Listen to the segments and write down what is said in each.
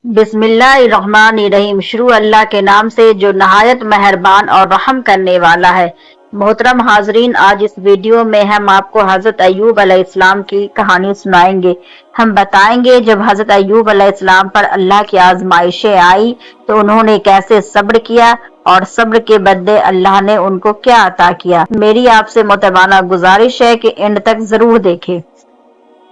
बिस्मिल्लाहिर्रहमानिर्रहीम। शुरू अल्लाह के नाम से जो नहायत मेहरबान और रहम करने वाला है। मोहतरम हाजरीन, आज इस वीडियो में हम आपको हजरत अय्यूब अलैहिस्सलाम की कहानी सुनाएंगे। हम बताएंगे जब हजरत अय्यूब अलैहिस्सलाम पर अल्लाह की आजमाइशें आई तो उन्होंने कैसे सब्र किया और सब्र के बदले अल्लाह ने उनको क्या अता किया। मेरी आपसे मोतबाना गुजारिश है कि एंड तक जरूर देखें।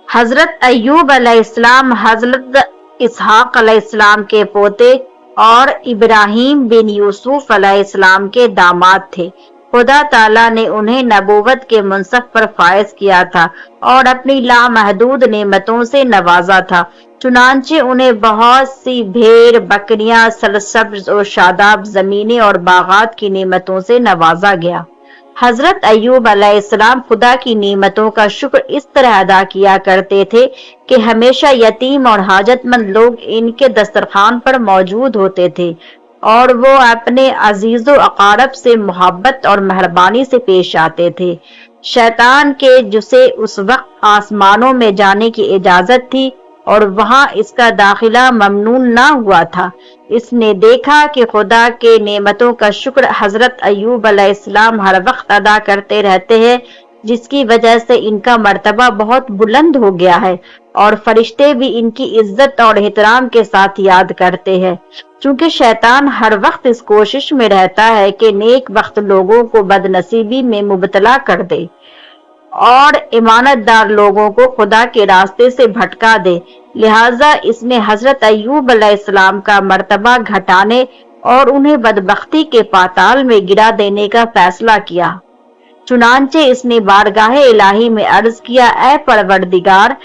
हजरत अय्यूब अलैहिस्सलाम हजरत इसहाक अलैहिस्सलाम के पोते और इब्राहिम बिन यूसुफ अलैहिस्सलाम के दामाद थे। खुदा ताला ने उन्हें नबूवत के मुनसब पर फायज किया था और अपनी लामहदूद नेमतों से नवाजा था। चुनांचे उन्हें बहुत सी भेड़, बकरियां, सरसब्ज और शादाब जमीनें और बागात की नेमतों से नवाजा गया। हजरत अय्यूब अलैहिस्सलाम खुदा की नेमतों का शुक्र इस तरह अदा किया करते थे कि हमेशा यतीम और हाजतमंद लोग इनके दस्तरखान पर मौजूद होते थे और वो अपने अजीजो अकारब से मोहब्बत और मेहरबानी से पेश आते थे। शैतान के जिसे उस वक्त आसमानों में जाने की इजाजत थी और वहां इसका दाखिला ममनून ना हुआ था, इसने देखा कि खुदा के नेमतों का शुक्र हजरत अय्यूब अलैहिस्सलाम हर वक्त अदा करते रहते हैं, जिसकी वजह से इनका मर्तबा बहुत बुलंद हो गया है और फरिश्ते भी इनकी इज्जत और एहतराम के साथ याद करते हैं। चूंकि शैतान हर वक्त इस कोशिश में रहता है कि नेक वक्त लोगों को बदनसीबी में मुबतला कर दे और ईमानतदार लोगों को खुदा के रास्ते से भटका दे, लिहाजा इसने हजरत अय्यूब अलैहिस्सलाम का मर्तबा घटाने और उन्हें बदबख्ती के पाताल में गिरा देने का फैसला किया। चुनांचे इसने बारगाहे इलाही में अर्ज किया, ऐ परवरदिगार,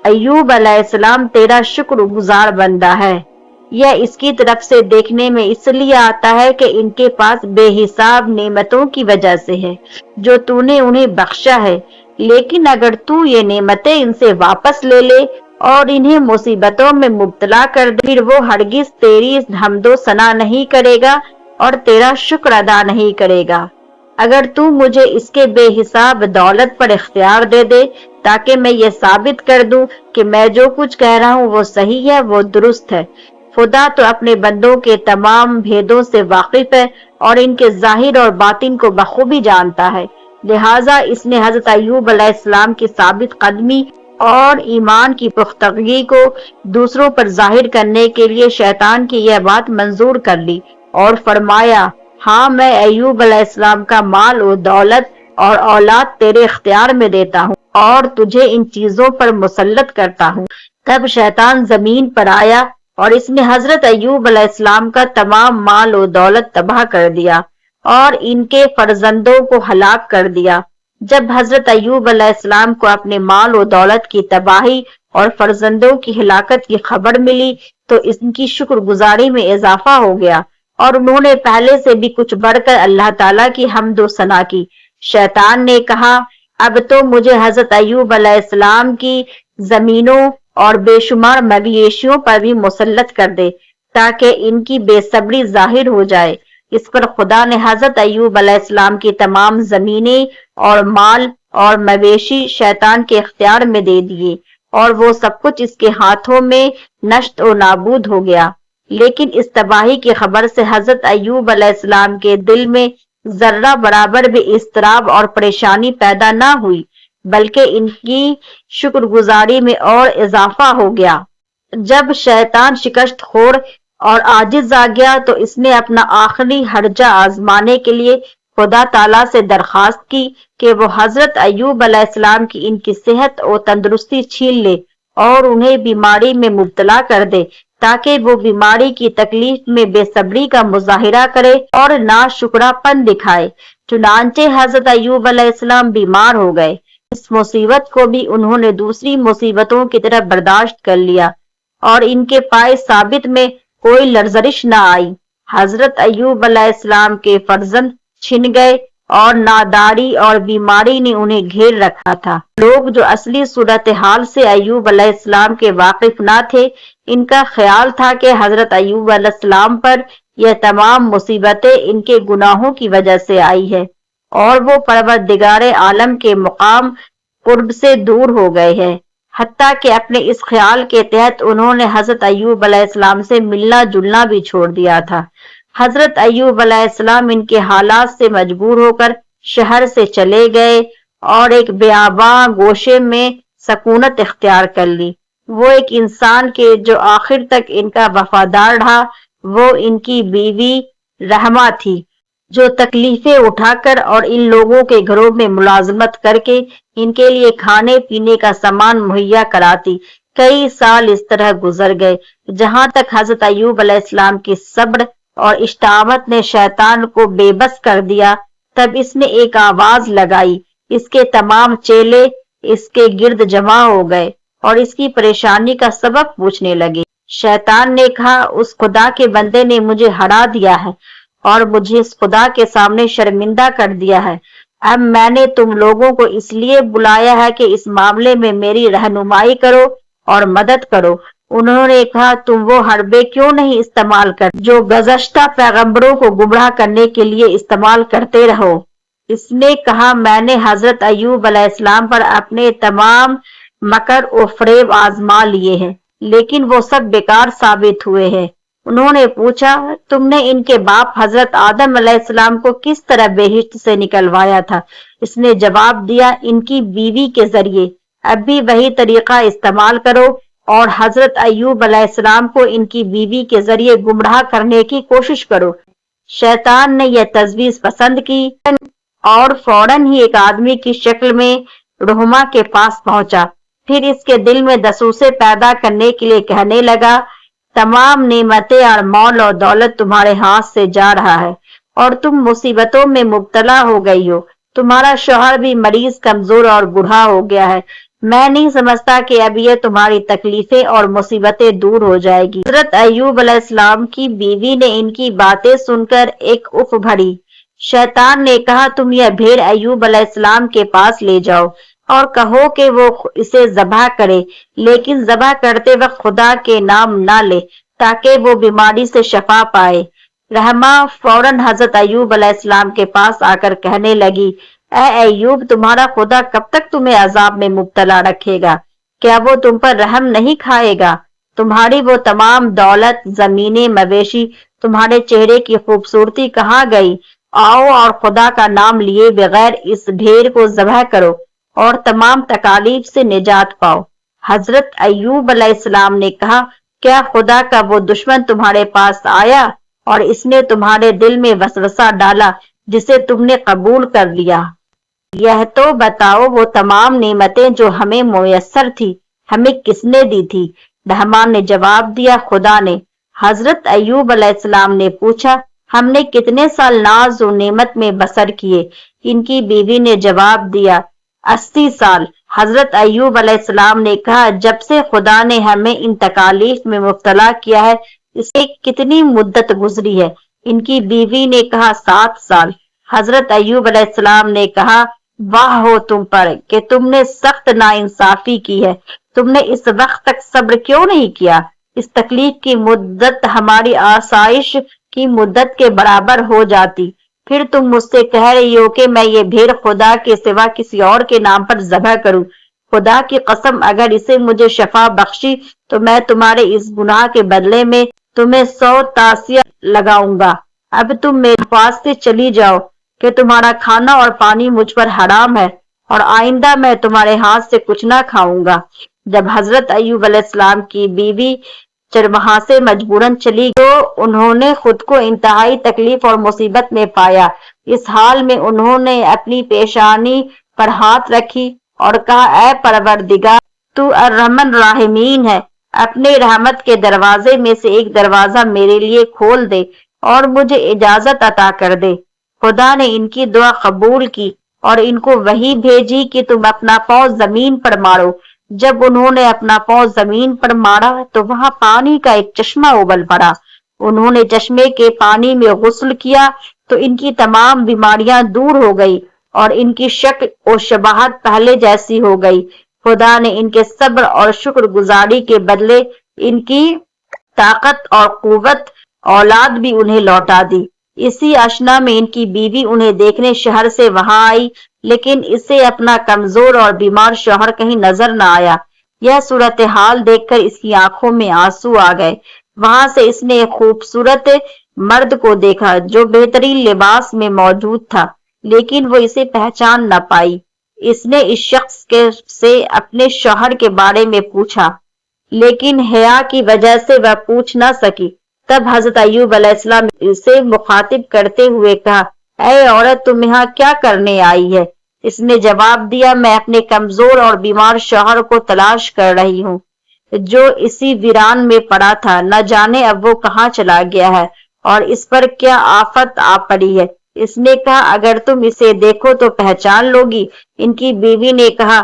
अय्यूब अलैहिस्सलाम तेरा शुक्रगुजार बंदा है। यह इसकी तरफ से देखने में इसलिए आता है कि इनके पास बेहिसाब नेमतों की वजह से है जो तूने उन्हें बख्शा है, लेकिन अगर तू ये नेमतें इनसे वापस ले ले और इन्हें मुसीबतों में मुब्तला कर दे, फिर वो हरगिज तेरी हम्दो सना नहीं करेगा और तेरा शुक्र अदा नहीं करेगा। अगर तू मुझे इसके बेहिसाब दौलत पर इख्तियार दे दे ताकि मैं ये साबित कर दूं कि मैं जो कुछ कह रहा हूँ वो सही है, वो दुरुस्त है। खुदा तो अपने बंदों के तमाम भेदों से वाकिफ है और इनके जाहिर और बातिन को बखूबी जानता है, लिहाजा इसने हजरत अय्यूब अलैहिस्सलाम की साबित कदमी और ईमान की पुख्तगी को दूसरों पर जाहिर करने के लिए शैतान की यह बात मंजूर कर ली और फरमाया, हाँ, मैं अय्यूब अलैहिस्सलाम का माल और दौलत और औलाद तेरे इख्तियार में देता हूँ और तुझे इन चीजों पर मुसल्लत करता हूँ। तब शैतान जमीन पर आया और इसने हजरत अय्यूब अलैहिस्सलाम का तमाम माल और दौलत तबाह कर दिया और इनके फर्जंदों को हलाक कर दिया। जब हजरत अय्यूब अलैहिस्सलाम को अपने माल और दौलत की तबाही और फर्जंदों की हिलाकत की खबर मिली तो इनकी शुक्रगुजारी में इजाफा हो गया और उन्होंने पहले से भी कुछ बढ़कर अल्लाह ताला की हम्द व सना की। शैतान ने कहा, अब तो मुझे हजरत अय्यूब अलैहिस्सलाम की जमीनों और बेशुमार मवेशियों पर भी मुसल्लत कर दे ताकि इनकी बेसब्री जाहिर हो जाए। इस पर खुदा ने हजरत अय्यूब अलैहिस्सलाम की तमाम जमीनें और माल और मवेशी शैतान के इख्तियार में दे दिए और वो सब कुछ इसके हाथों में नष्ट और नाबूद हो गया। लेकिन इस तबाही की खबर से हजरत अय्यूब अलैहिस्सलाम के दिल में जर्रा बराबर भी इस्तराब और परेशानी पैदा ना हुई, बल्कि इनकी शुक्रगुजारी में और इजाफा हो गया। जब शैतान शिकस्त खोर और आजिज आ गया तो इसने अपना आखिरी हर्जा आजमाने के लिए खुदा ताला से दरखास्त की कि वो हजरत अय्यूब अलैहिस्सलाम की इनकी सेहत और तंदुरुस्ती छीन ले और उन्हें बीमारी में मुब्तला कर दे ताकि वो बीमारी की तकलीफ में बेसब्री का मुजाहिरा करे और नाशुक्रापन दिखाए। चुनांचे हजरत अय्यूब अलैहिस्सलाम बीमार हो गए। इस मुसीबत को भी उन्होंने दूसरी मुसीबतों की तरह बर्दाश्त कर लिया और इनके पाए साबित में कोई लर्जरिश न आई। हजरत अय्यूब अलैहिस्सलाम के फर्जंद छिन गए और नादारी और बीमारी ने उन्हें घेर रखा था। लोग जो असली सूरत हाल से अय्यूब अलैहिस्सलाम के वाकिफ न थे, इनका ख्याल था कि हजरत अय्यूब अलैहिस्सलाम पर यह तमाम मुसीबतें इनके गुनाहों की वजह से आई है और वो परवरदिगारे आलम के मुकाम कुर्ब से दूर हो गए हैं। حتیٰ کہ اپنے اس خیال کے تحت انہوں نے حضرت ایوب علیہ السلام سے ملنا جلنا بھی چھوڑ دیا تھا۔ حضرت ایوب علیہ السلام ان کے حالات سے مجبور ہو کر شہر سے چلے گئے اور ایک بیاباں گوشے میں سکونت اختیار کر لی۔ وہ ایک انسان کے جو آخر تک ان کا وفادار رہا وہ ان کی بیوی رحمہ تھی، جو تکلیفیں اٹھا کر اور ان لوگوں کے گھروں میں ملازمت کر کے ان کے لیے کھانے پینے کا سامان مہیا کراتی۔ کئی سال اس طرح گزر گئے جہاں تک حضرت ایوب علیہ السلام کی صبر اور استقامت نے شیطان کو بے بس کر دیا۔ تب اس نے ایک آواز لگائی، اس کے تمام چیلے اس کے گرد جمع ہو گئے اور اس کی پریشانی کا سبب پوچھنے لگے۔ شیطان نے کہا، اس خدا کے بندے نے مجھے ہرا دیا ہے اور مجھے اس خدا کے سامنے شرمندہ کر دیا ہے۔ اب میں نے تم لوگوں کو اس لیے بلایا ہے کہ اس معاملے میں میری رہنمائی کرو اور مدد کرو۔ انہوں نے کہا، تم وہ حربے کیوں نہیں استعمال کر جو گزشتہ پیغمبروں کو گمراہ کرنے کے لیے استعمال کرتے رہو؟ اس نے کہا، میں نے حضرت ایوب علیہ السلام پر اپنے تمام مکر و فریب آزما لیے ہیں لیکن وہ سب بیکار ثابت ہوئے ہیں۔ انہوں نے پوچھا، تم نے ان کے باپ حضرت آدم علیہ السلام کو کس طرح بہشت سے نکلوایا تھا؟ اس نے جواب دیا، ان کی بیوی کے ذریعے۔ اب بھی وہی طریقہ استعمال کرو اور حضرت ایوب علیہ السلام کو ان کی بیوی کے ذریعے گمراہ کرنے کی کوشش کرو۔ شیطان نے یہ تجویز پسند کی اور فوراً ہی ایک آدمی کی شکل میں رحمہ کے پاس پہنچا۔ پھر اس کے دل میں دسوسے پیدا کرنے کے لیے کہنے لگا، تمام نعمتیں اور مال و دولت تمہارے ہاتھ سے جا رہا ہے اور تم مصیبتوں میں مبتلا ہو گئی ہو۔ تمہارا شوہر بھی مریض، کمزور اور بوڑھا ہو گیا ہے۔ میں نہیں سمجھتا کہ اب یہ تمہاری تکلیفیں اور مصیبتیں دور ہو جائے گی۔ حضرت ایوب علیہ السلام کی بیوی نے ان کی باتیں سن کر ایک اف بھری۔ شیطان نے کہا، تم یہ بھیڑ ایوب علیہ السلام کے پاس لے جاؤ اور کہو کہ وہ اسے ذبح کرے، لیکن ذبح کرتے وقت خدا کے نام نہ لے تاکہ وہ بیماری سے شفا پائے۔ رحمہ فوراً حضرت ایوب علیہ السلام کے پاس آ کر کہنے لگی، اے ایوب، تمہارا خدا کب تک تمہیں عذاب میں مبتلا رکھے گا؟ کیا وہ تم پر رحم نہیں کھائے گا؟ تمہاری وہ تمام دولت، زمینیں، مویشی، تمہارے چہرے کی خوبصورتی کہاں گئی؟ آؤ اور خدا کا نام لیے بغیر اس بھیڑ کو ذبح کرو اور تمام تکالیف سے نجات پاؤ۔ حضرت ایوب علیہ السلام نے کہا، کیا خدا کا وہ دشمن تمہارے پاس آیا اور اس نے تمہارے دل میں وسوسہ ڈالا جسے تم نے قبول کر لیا؟ یہ تو بتاؤ، وہ تمام نعمتیں جو ہمیں میسر تھی ہمیں کس نے دی تھی؟ رحمان نے جواب دیا، خدا نے۔ حضرت ایوب علیہ السلام نے پوچھا، ہم نے کتنے سال ناز و نعمت میں بسر کیے؟ ان کی بیوی نے جواب دیا، 80 سال۔ حضرت ایوب علیہ السلام نے کہا، جب سے خدا نے ہمیں ان تکالیف میں مبتلا کیا ہے اس سے کتنی مدت گزری ہے؟ ان کی بیوی نے کہا، 7 سال۔ حضرت ایوب علیہ السلام نے کہا، واہ ہو تم پر کہ تم نے سخت ناانصافی کی ہے۔ تم نے اس وقت تک صبر کیوں نہیں کیا؟ اس تکلیف کی مدت ہماری آسائش کی مدت کے برابر ہو جاتی۔ پھر تم مجھ سے کہہ رہی ہو کہ میں یہ بھیڑ خدا کے سوا کسی اور کے نام پر ذبح کروں۔ خدا کی قسم، اگر اسے مجھے شفا بخشی تو میں تمہارے اس گناہ کے بدلے میں تمہیں 100 تعزیہ لگاؤں گا۔ اب تم میرے پاس سے چلی جاؤ کہ تمہارا کھانا اور پانی مجھ پر حرام ہے اور آئندہ میں تمہارے ہاتھ سے کچھ نہ کھاؤں گا۔ جب حضرت ایوب علیہ السلام کی بیوی وہاں سے مجبوراً چلی تو انہوں نے خود کو انتہائی تکلیف اور مصیبت میں پایا۔ اس حال میں انہوں نے اپنی پیشانی پر ہاتھ رکھی اور کہا، اے پروردگار، تو ارحم الراحمین ہے، اپنے رحمت کے دروازے میں سے ایک دروازہ میرے لیے کھول دے اور مجھے اجازت عطا کر دے۔ خدا نے ان کی دعا قبول کی اور ان کو وحی بھیجی کہ تم اپنا پاؤں زمین پر مارو۔ جب انہوں نے اپنا پاؤں زمین پر مارا تو وہاں پانی کا ایک چشمہ ابل پڑا۔ انہوں نے چشمے کے پانی میں غسل کیا تو ان کی تمام بیماریاں دور ہو گئی اور ان کی شکل و شباہت پہلے جیسی ہو گئی۔ خدا نے ان کے صبر اور شکر گزاری کے بدلے ان کی طاقت اور قوت اولاد بھی انہیں لوٹا دی۔ اسی اشنا میں ان کی بیوی انہیں دیکھنے شہر سے وہاں آئی، لیکن اسے اپنا کمزور اور بیمار شوہر کہیں نظر نہ آیا۔ यह सूरत हाल देखकर इसकी आंखों में आंसू आ गए। वहां से इसने एक खूबसूरत मर्द को देखा जो बेहतरीन लिबास में मौजूद था, लेकिन वो इसे पहचान न पाई। इसने इस शख्स से अपने शौहर के बारे में पूछा, लेकिन हया की वजह से वह पूछ न सकी। तब हजरत अय्यूब अलैहिस्सलाम इसे मुखातिब करते हुए कहा, ऐ औरत, तुम यहाँ क्या करने आई है? इसने जवाब दिया, मैं अपने कमजोर और बीमार शौहर को तलाश कर रही हूँ जो इसी वीरान में पड़ा था। न जाने अब वो कहाँ चला गया है और इस पर क्या आफत आ पड़ी है। इसने कहा, अगर तुम इसे देखो तो पहचान लोगी। इनकी बीवी ने कहा,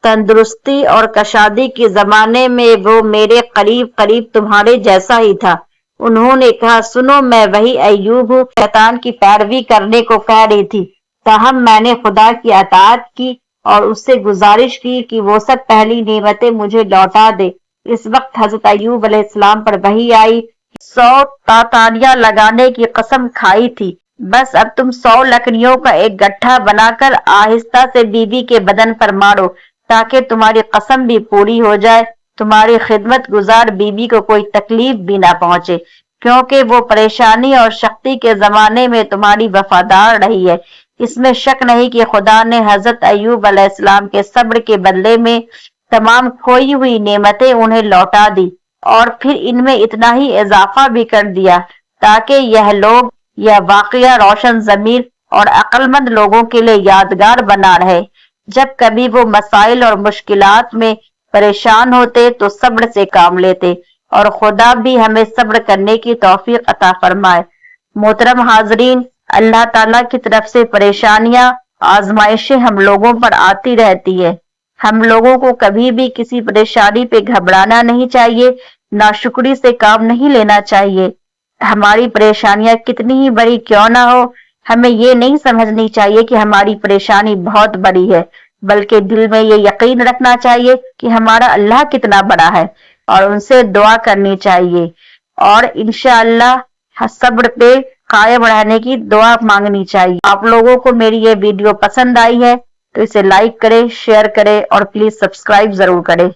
तंदुरुस्ती और कशादी के जमाने में वो मेरे करीब करीब तुम्हारे जैसा ही था। उन्होंने कहा, सुनो, मैं वही अय्यूब हूँ, शैतान की पैरवी करने को कह रही थी, ताहम मैंने खुदा की अताअत की और उससे गुजारिश की कि वो सब पहली नेमतें मुझे लौटा दे। इस वक्त हजरत अय्यूब अलैहिस्सलाम पर वही आई, 100 तातानियां लगाने की कसम खाई थी, बस अब तुम 100 लकड़ियों का एक गट्ठा बनाकर आहिस्ता से बीबी के बदन पर मारो ताकि तुम्हारी कसम भी पूरी हो जाए, तुम्हारी खिदमत गुजार बीबी को कोई तकलीफ भी ना पहुंचे, क्योंकि वो परेशानी और शक्ति के जमाने में तुम्हारी वफादार रही है। इसमें शक नहीं कि खुदा ने हजरत अय्यूब अलैहिस्सलाम के सब्र के बदले में तमाम खोई हुई नेमतें उन्हें लौटा दी और फिर इनमें इतना ही इजाफा भी कर दिया ताकि यह वाकया रोशन जमीर और अक्लमंद लोगों के लिए यादगार बना रहे। जब कभी वो मसाइल और मुश्किलात में परेशान होते तो सब्र से काम लेते और खुदा भी हमें सब्र करने की तौफीक अता फरमाए। मोहतरम हाजरीन, अल्लाह ताला की तरफ से परेशानियां, आजमाइशें हम लोगों पर आती रहती है। हम लोगों को कभी भी किसी परेशानी पे घबराना नहीं चाहिए, नाशुक्री से काम नहीं लेना चाहिए। हमारी परेशानियां कितनी ही बड़ी क्यों ना हो, हमें ये नहीं समझनी चाहिए कि हमारी परेशानी बहुत बड़ी है, बल्कि दिल में ये यकीन रखना चाहिए कि हमारा अल्लाह कितना बड़ा है और उनसे दुआ करनी चाहिए और इंशाअल्लाह सब्र पे कायम रहने की दुआ मांगनी चाहिए। आप लोगों को मेरी ये वीडियो पसंद आई है तो इसे लाइक करें, शेयर करें और प्लीज सब्सक्राइब जरूर करें।